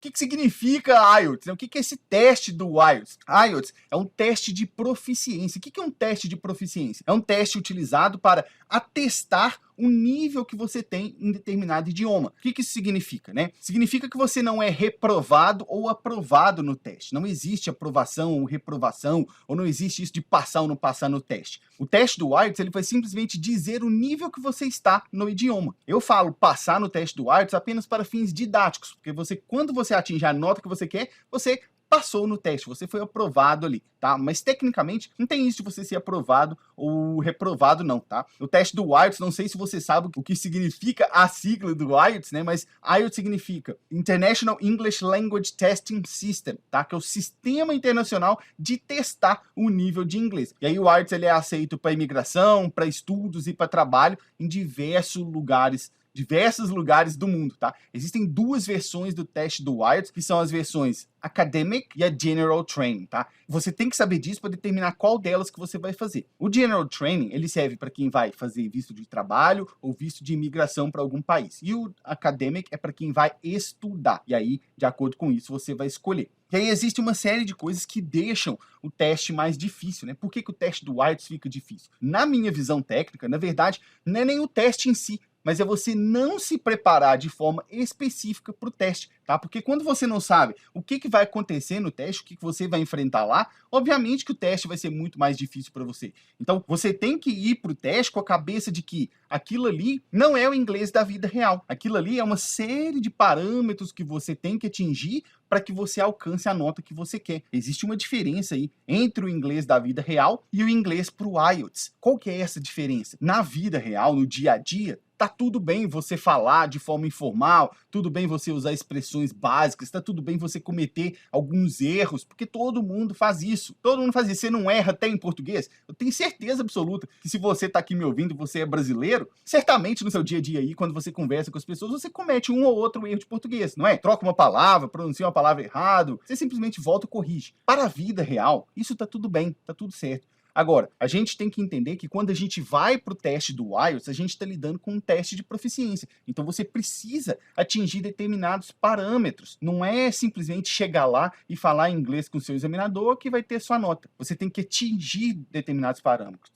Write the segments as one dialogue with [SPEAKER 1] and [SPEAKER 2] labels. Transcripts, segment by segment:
[SPEAKER 1] que significa IELTS? O que é esse teste do IELTS? IELTS é um teste de proficiência. O que é um teste de proficiência? É um teste utilizado para atestar o nível que você tem em determinado idioma. O que isso significa, né? Significa que você não é reprovado ou aprovado no teste. Não existe aprovação ou reprovação, ou não existe isso de passar ou não passar no teste. O teste do IELTS, ele vai simplesmente dizer o nível que você está no idioma. Eu falo passar no teste do IELTS apenas para fins didáticos, porque quando você atinge a nota que você quer, você passou no teste, você foi aprovado ali, tá? Mas tecnicamente não tem isso de você ser aprovado ou reprovado não, tá? O teste do IELTS, não sei se você sabe o que significa a sigla do IELTS, né? Mas IELTS significa International English Language Testing System, tá? Que é o sistema internacional de testar o nível de inglês. E aí o IELTS ele é aceito para imigração, para estudos e para trabalho em diversos lugares do mundo, tá? Existem duas versões do teste do IELTS, que são as versões Academic e a General Training, tá? Você tem que saber disso para determinar qual delas que você vai fazer. O General Training, ele serve para quem vai fazer visto de trabalho ou visto de imigração para algum país. E o Academic é para quem vai estudar. E aí, de acordo com isso, você vai escolher. E aí existe uma série de coisas que deixam o teste mais difícil, né? Por que o teste do IELTS fica difícil? Na minha visão técnica, na verdade, não é nem o teste em si, mas é você não se preparar de forma específica para o teste, tá? Porque quando você não sabe o que vai acontecer no teste, o que você vai enfrentar lá, obviamente que o teste vai ser muito mais difícil para você. Então, você tem que ir para o teste com a cabeça de que aquilo ali não é o inglês da vida real. Aquilo ali é uma série de parâmetros que você tem que atingir para que você alcance a nota que você quer. Existe uma diferença aí entre o inglês da vida real e o inglês para o IELTS. Qual que é essa diferença? Na vida real, no dia a dia, tá tudo bem você falar de forma informal, tudo bem você usar expressões básicas, tá tudo bem você cometer alguns erros, porque todo mundo faz isso. Todo mundo faz isso. Você não erra até em português? Eu tenho certeza absoluta que se você tá aqui me ouvindo, você é brasileiro, certamente no seu dia a dia aí, quando você conversa com as pessoas, você comete um ou outro erro de português, não é? Troca uma palavra, pronuncia uma palavra errado, você simplesmente volta e corrige. Para a vida real, isso tá tudo bem, tá tudo certo. Agora, a gente tem que entender que quando a gente vai para o teste do IELTS, a gente está lidando com um teste de proficiência. Então, você precisa atingir determinados parâmetros. Não é simplesmente chegar lá e falar inglês com o seu examinador que vai ter sua nota. Você tem que atingir determinados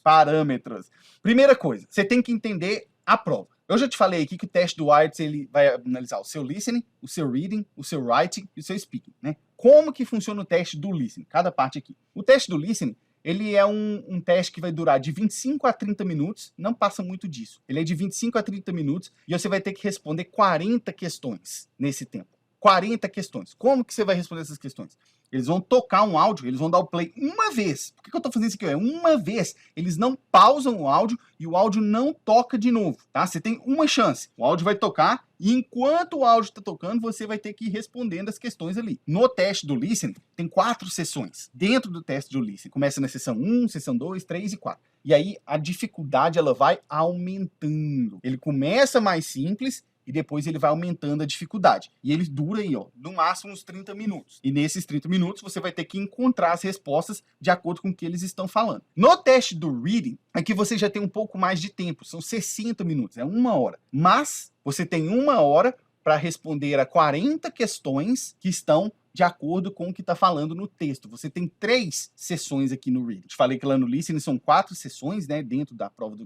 [SPEAKER 1] parâmetros. Primeira coisa, você tem que entender a prova. Eu já te falei aqui que o teste do IELTS ele vai analisar o seu listening, o seu reading, o seu writing e o seu speaking, né? Como que funciona o teste do listening? Cada parte aqui. O teste do listening, ele é um teste que vai durar de 25 a 30 minutos, não passa muito disso. Ele é de 25 a 30 minutos e você vai ter que responder 40 questões nesse tempo. 40 questões. Como que você vai responder essas questões? Eles vão tocar um áudio, eles vão dar o play uma vez. Por que eu tô fazendo isso aqui? É uma vez. Eles não pausam o áudio e o áudio não toca de novo, tá? Você tem uma chance. O áudio vai tocar e enquanto o áudio está tocando, você vai ter que ir respondendo as questões ali. No teste do listening, tem 4 sessões. Dentro do teste do listening, começa na sessão 1, sessão 2, 3 e 4. E aí a dificuldade ela vai aumentando. Ele começa mais simples e depois ele vai aumentando a dificuldade. E ele dura aí, ó, no máximo uns 30 minutos. E nesses 30 minutos você vai ter que encontrar as respostas de acordo com o que eles estão falando. No teste do reading, aqui você já tem um pouco mais de tempo, são 60 minutos, é 1 hora. Mas você tem 1 hora para responder a 40 questões que estão de acordo com o que está falando no texto. Você tem 3 sessões aqui no reading. Te falei que lá no listening são 4 sessões, né, dentro da prova do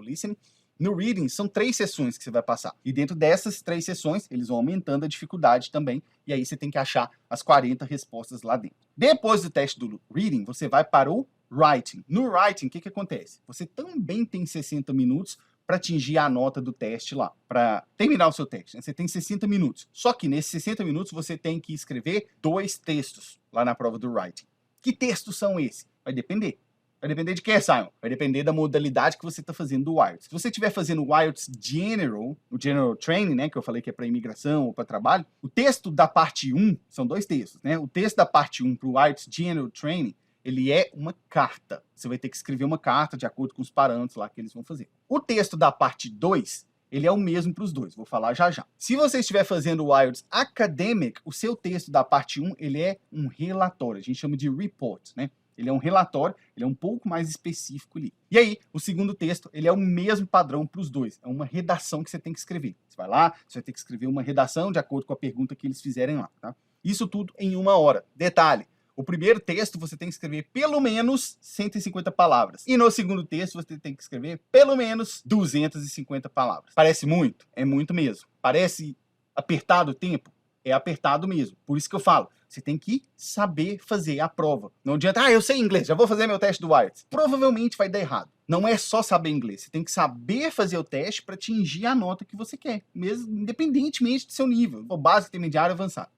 [SPEAKER 1] listening. No reading, são 3 sessões que você vai passar. E dentro dessas 3 sessões, eles vão aumentando a dificuldade também. E aí você tem que achar as 40 respostas lá dentro. Depois do teste do reading, você vai para o writing. No writing, o que acontece? Você também tem 60 minutos para atingir a nota do teste lá, para terminar o seu teste, né? Você tem 60 minutos. Só que nesses 60 minutos você tem que escrever 2 textos lá na prova do writing. Que textos são esses? Vai depender. Vai depender de quê, Simon? Vai depender da modalidade que você está fazendo do IELTS. Se você estiver fazendo o IELTS General, o General Training, né, que eu falei que é para imigração ou para trabalho, o texto da parte 1, são 2 textos, né? O texto da parte 1 para o IELTS General Training, ele é uma carta. Você vai ter que escrever uma carta de acordo com os parâmetros lá que eles vão fazer. O texto da parte 2, ele é o mesmo para os dois, vou falar já já. Se você estiver fazendo o IELTS Academic, o seu texto da parte 1, ele é um relatório, a gente chama de report, né? Ele é um relatório, ele é um pouco mais específico ali. E aí, o segundo texto, ele é o mesmo padrão para os dois. É uma redação que você tem que escrever. Você vai lá, você vai ter que escrever uma redação de acordo com a pergunta que eles fizerem lá, tá? Isso tudo em 1 hora. Detalhe, o primeiro texto você tem que escrever pelo menos 150 palavras. E no segundo texto você tem que escrever pelo menos 250 palavras. Parece muito? É muito mesmo. Parece apertado o tempo? É apertado mesmo. Por isso que eu falo, você tem que saber fazer a prova. Não adianta, eu sei inglês, já vou fazer meu teste do IELTS. Provavelmente vai dar errado. Não é só saber inglês, você tem que saber fazer o teste para atingir a nota que você quer, mesmo independentemente do seu nível, ou básico, intermediário, avançado.